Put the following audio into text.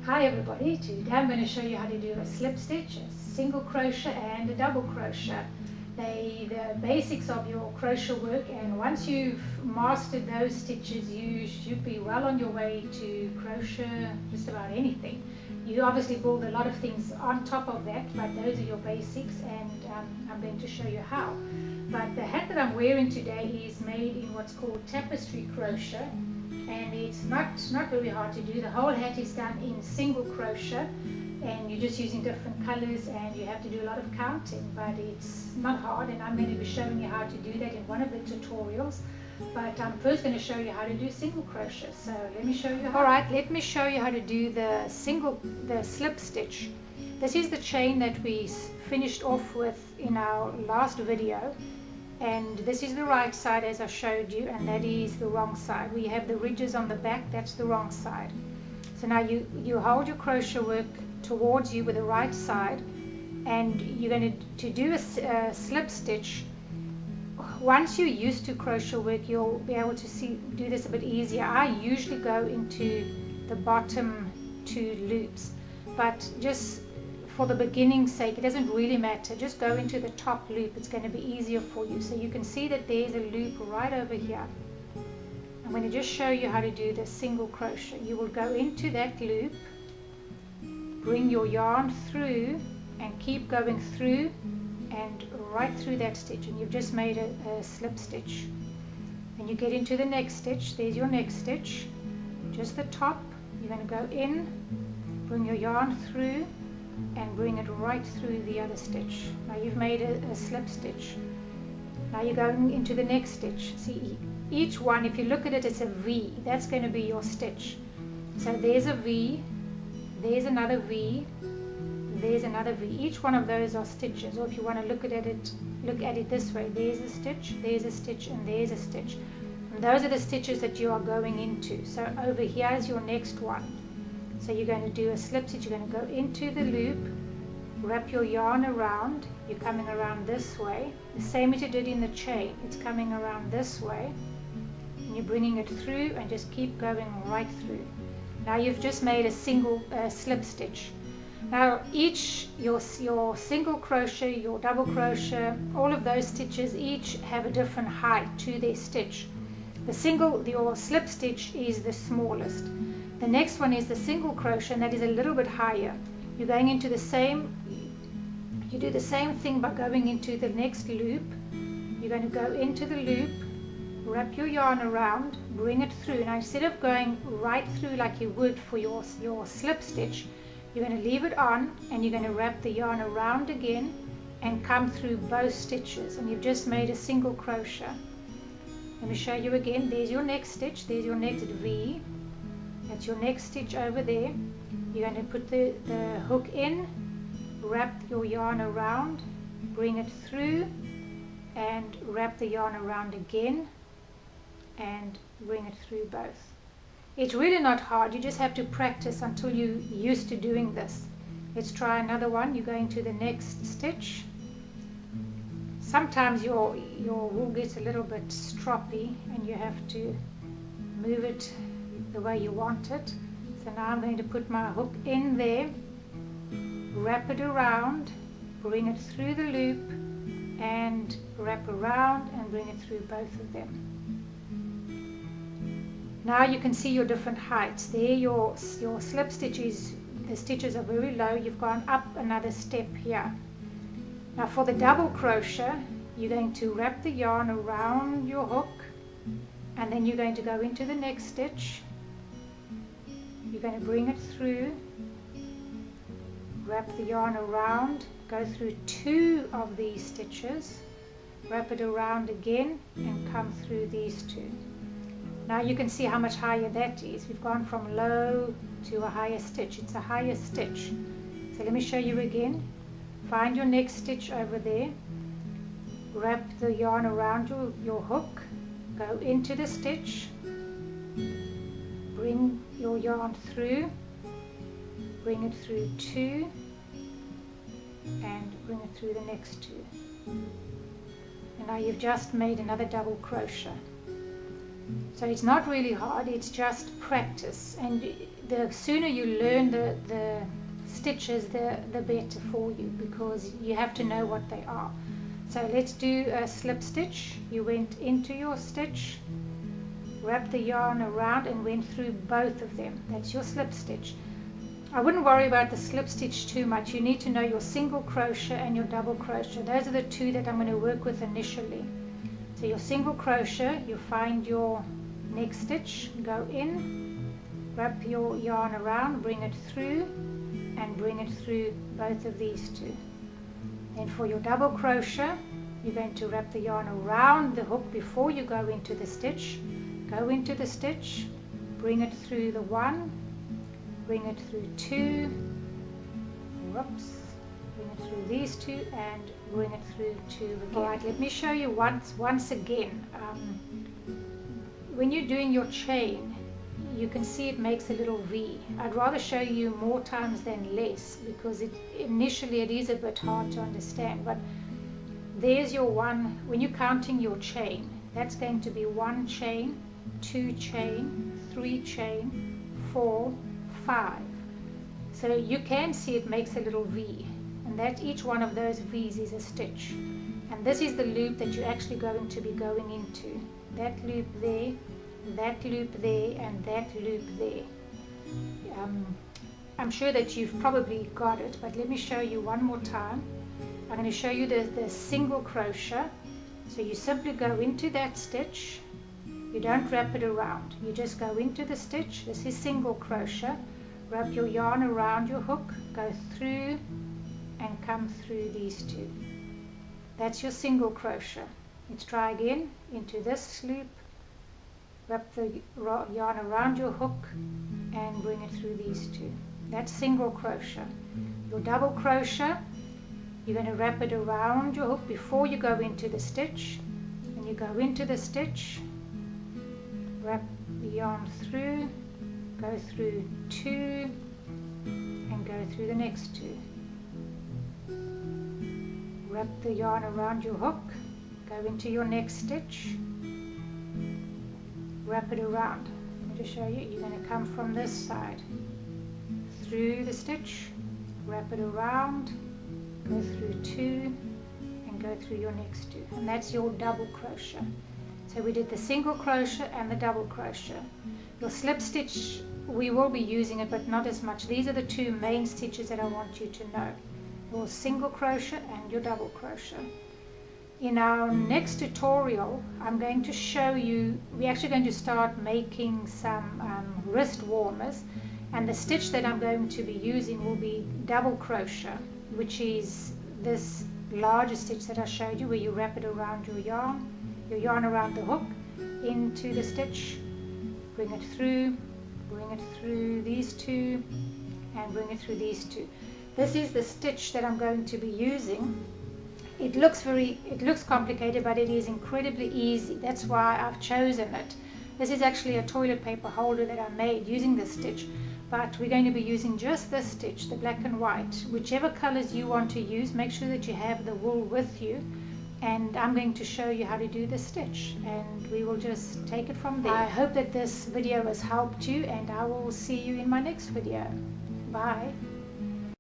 Hi everybody, today I'm going to show you how to do a slip stitch, a single crochet and a double crochet. The basics of your crochet work, and once you've mastered those stitches you should be well on your way to crochet just about anything. You obviously build a lot of things on top of that, but those are your basics, and I'm going to show you how. But the hat that I'm wearing today is made in what's called tapestry crochet, and it's not very hard to do. The whole hat is done in single crochet, and you're just using different colors, and you have to do a lot of counting, but it's not hard, and I'm going to be showing you how to do that in one of the tutorials. But I'm first going to show you how to do single crochet, so let me show you how. Alright, let me show you how to do the slip stitch. This is the chain that we finished off with in our last video, and this is the right side as I showed you, and that is the wrong side. We have the ridges on the back, that's the wrong side. So now you hold your crochet work towards you with the right side, and you're going to do a slip stitch. Once you're used to crochet work, you'll be able to do this a bit easier. I usually go into the bottom 2 loops, but just for the beginning's sake, it doesn't really matter. Just go into the top loop. It's going to be easier for you. So you can see that there's a loop right over here. I'm going to just show you how to do the single crochet. You will go into that loop, bring your yarn through, and keep going through and right through that stitch, and you've just made a slip stitch. Then you get into the next stitch. There's your next stitch, just the top. You're going to go in, bring your yarn through, and bring it right through the other stitch. Now you've made a slip stitch. Now you're going into the next stitch. See, each one, if you look at it, it's a V. That's going to be your stitch. So there's a V, there's another V, there's another V. Each one of those are stitches, or if you want to look at it this way, there's a stitch, and there's a stitch. And those are the stitches that you are going into. So over here is your next one. So you're going to do a slip stitch. You're going to go into the loop, wrap your yarn around. You're coming around this way, the same as you did in the chain. It's coming around this way, and you're bringing it through, and just keep going right through. Now you've just made a single slip stitch. Now your single crochet, your double crochet, all of those stitches each have a different height to their stitch. Your slip stitch is the smallest. The next one is the single crochet, and that is a little bit higher. You're going into you do the same thing by going into the next loop. You're going to go into the loop, wrap your yarn around, bring it through. Now instead of going right through like you would for your slip stitch, you're going to leave it on, and you're going to wrap the yarn around again and come through both stitches, and you've just made a single crochet. Let me show you again. There's your next stitch, there's your next V. That's your next stitch over there. You're going to put the hook in, wrap your yarn around, bring it through, and wrap the yarn around again and bring it through both. It's really not hard. You just have to practice until you're used to doing this. Let's try another one. You go into the next stitch. Sometimes your wool gets a little bit stroppy, and you have to move it the way you want it. So now I'm going to put my hook in there, wrap it around, bring it through the loop, and wrap around and bring it through both of them. Now you can see your different heights. There your slip stitches, the stitches are very low. You've gone up another step here. Now for the double crochet, you're going to wrap the yarn around your hook, and then you're going to go into the next stitch. You're going to bring it through, wrap the yarn around, go through 2 of these stitches, wrap it around again, and come through these 2. Now you can see how much higher that is. We've gone from low to a higher stitch. It's a higher stitch. So let me show you again. Find your next stitch over there, wrap the yarn around your hook, go into the stitch, bring your yarn through, bring it through 2, and bring it through the next 2. And now you've just made another double crochet. So it's not really hard, it's just practice. And the sooner you learn the stitches, the better for you, because you have to know what they are. So let's do a slip stitch. You went into your stitch, wrapped the yarn around and went through both of them. That's your slip stitch. I wouldn't worry about the slip stitch too much. You need to know your single crochet and your double crochet. Those are the two that I'm going to work with initially. So your single crochet, you find your next stitch, go in, wrap your yarn around, bring it through, and bring it through both of these two. Then for your double crochet, you're going to wrap the yarn around the hook before you go into the stitch. Go into the stitch, bring it through the one, bring it through two, whoops, bring it through these two, and bring it through two again. Alright, let me show you once again. When you're doing your chain, you can see it makes a little V. I'd rather show you more times than less, because initially it is a bit hard to understand, but there's your one. When you're counting your chain, that's going to be 1 chain, 2 chain, 3 chain, 4, 5. So you can see it makes a little V, and that each one of those V's is a stitch. And this is the loop that you're actually going to be going into. That loop there, that loop there, and that loop there. I'm sure that you've probably got it, but let me show you one more time. I'm going to show you the single crochet. So you simply go into that stitch. You don't wrap it around. You just go into the stitch. This is single crochet. Wrap your yarn around your hook, go through and come through these two. That's your single crochet. Let's try again. Into this loop, wrap the yarn around your hook and bring it through these two. That's single crochet. Your double crochet, you're going to wrap it around your hook before you go into the stitch. When you go into the stitch, wrap the yarn through, go through two, and go through the next two. Wrap the yarn around your hook, go into your next stitch, wrap it around. Let me just show you. You're going to come from this side, through the stitch, wrap it around, go through two, and go through your next two. And that's your double crochet. So we did the single crochet and the double crochet. Your slip stitch, we will be using it, but not as much. These are the two main stitches that I want you to know. Your single crochet and your double crochet. In our next tutorial, I'm going to show you, we're actually going to start making some wrist warmers, and the stitch that I'm going to be using will be double crochet, which is this larger stitch that I showed you, where you wrap it around your yarn around the hook, into the stitch, bring it through these two, and bring it through these two. This is the stitch that I'm going to be using. It looks complicated, but it is incredibly easy. That's why I've chosen it. This is actually a toilet paper holder that I made using this stitch, but we're going to be using just this stitch, the black and white. Whichever colors you want to use, make sure that you have the wool with you, and I'm going to show you how to do the stitch, and we will just take it from there. I hope that this video has helped you, and I will see you in my next video. Bye.